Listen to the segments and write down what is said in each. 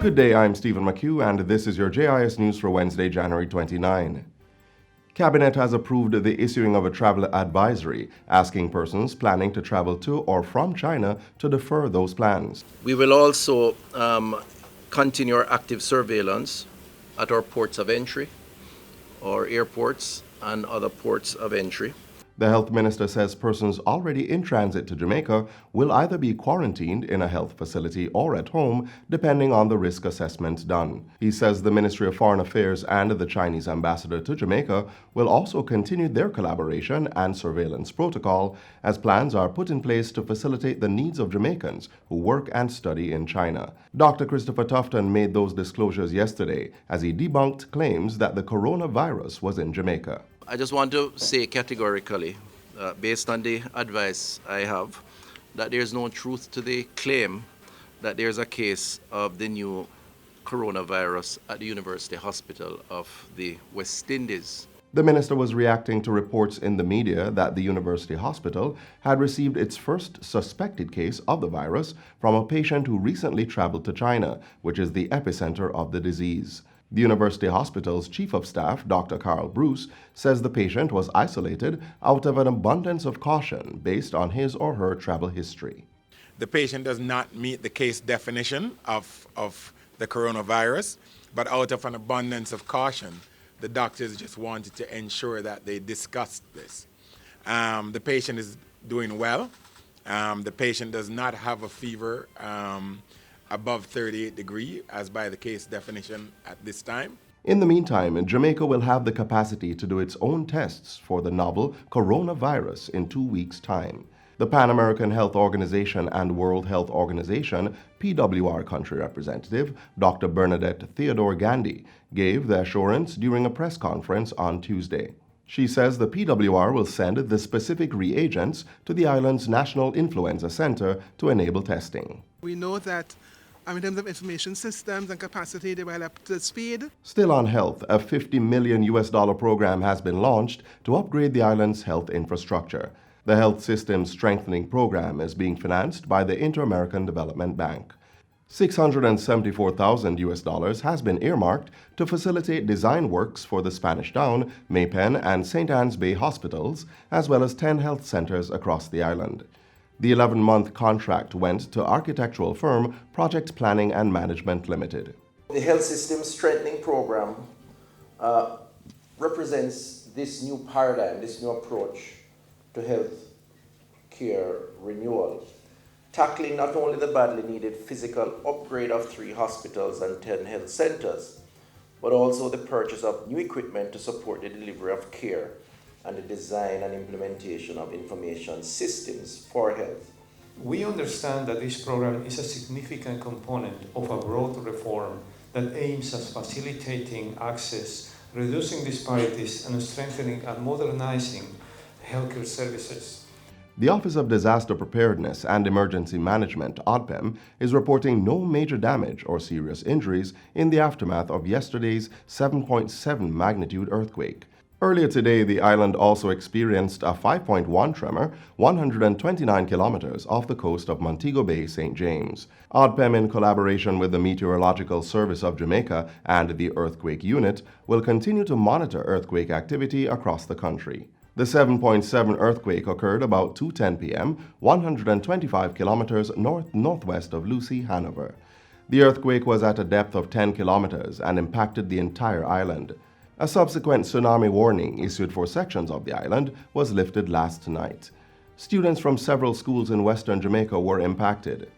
Good day, I'm Stephen McHugh, and this is your JIS News for Wednesday, January 29. Cabinet has approved the issuing of a travel advisory, asking persons planning to travel to or from China to defer those plans. We will also continue our active surveillance at our ports of entry, or airports and other ports of entry. The health minister says persons already in transit to Jamaica will either be quarantined in a health facility or at home, depending on the risk assessment done. He says the Ministry of Foreign Affairs and the Chinese ambassador to Jamaica will also continue their collaboration and surveillance protocol as plans are put in place to facilitate the needs of Jamaicans who work and study in China. Dr. Christopher Tufton made those disclosures yesterday as he debunked claims that the coronavirus was in Jamaica. I just want to say categorically, based on the advice I have, that there's no truth to the claim that there's a case of the new coronavirus at the University Hospital of the West Indies. The minister was reacting to reports in the media that the University Hospital had received its first suspected case of the virus from a patient who recently traveled to China, which is the epicenter of the disease. The University Hospital's Chief of Staff, Dr. Carl Bruce, says the patient was isolated out of an abundance of caution based on his or her travel history. The patient does not meet the case definition of the coronavirus, but out of an abundance of caution, the doctors just wanted to ensure that they discussed this. The patient is doing well. The patient does not have a fever above 38 degrees, as by the case definition at this time. In the meantime, Jamaica will have the capacity to do its own tests for the novel coronavirus in 2 weeks' time. The Pan American Health Organization and World Health Organization PWR country representative, Dr. Bernadette Theodore Gandhi, gave the assurance during a press conference on Tuesday. She says the PWR will send the specific reagents to the island's National Influenza Center to enable testing. We know that in terms of information systems and capacity, they will up to speed. Still on health, a $50 million program has been launched to upgrade the island's health infrastructure. The Health Systems Strengthening Program is being financed by the Inter-American Development Bank. $674,000 has been earmarked to facilitate design works for the Spanish Town, Maypen, and St. Anne's Bay hospitals, as well as 10 health centers across the island. The 11-month contract went to architectural firm Project Planning and Management Limited. The Health Systems Strengthening Program represents this new paradigm, this new approach to health care renewal, tackling not only the badly needed physical upgrade of 3 hospitals and 10 health centers, but also the purchase of new equipment to support the delivery of care and the design and implementation of information systems for health. We understand that this program is a significant component of a broad reform that aims at facilitating access, reducing disparities, and strengthening and modernizing healthcare services. The Office of Disaster Preparedness and Emergency Management, OPM, is reporting no major damage or serious injuries in the aftermath of yesterday's 7.7 magnitude earthquake. Earlier today, the island also experienced a 5.1 tremor 129 kilometers off the coast of Montego Bay, St. James. OPM, in collaboration with the Meteorological Service of Jamaica and the Earthquake Unit, will continue to monitor earthquake activity across the country. The 7.7 earthquake occurred about 2:10 p.m., 125 kilometers northwest of Lucy, Hanover. The earthquake was at a depth of 10 kilometers and impacted the entire island. A subsequent tsunami warning issued for sections of the island was lifted last night. Students from several schools in western Jamaica were impacted.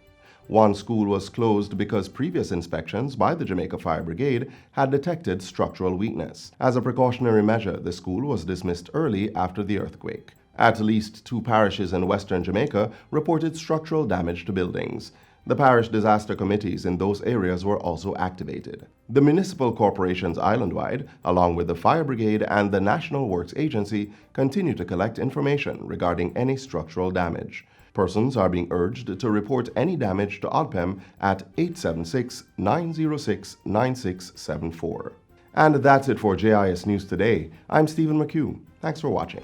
One school was closed because previous inspections by the Jamaica Fire Brigade had detected structural weakness. As a precautionary measure, the school was dismissed early after the earthquake. At least 2 parishes in western Jamaica reported structural damage to buildings. The parish disaster committees in those areas were also activated. The municipal corporations island-wide, along with the Fire Brigade and the National Works Agency, continue to collect information regarding any structural damage. Persons are being urged to report any damage to OPM at 876-906-9674. And that's it for JIS News Today. I'm Stephen McHugh. Thanks for watching.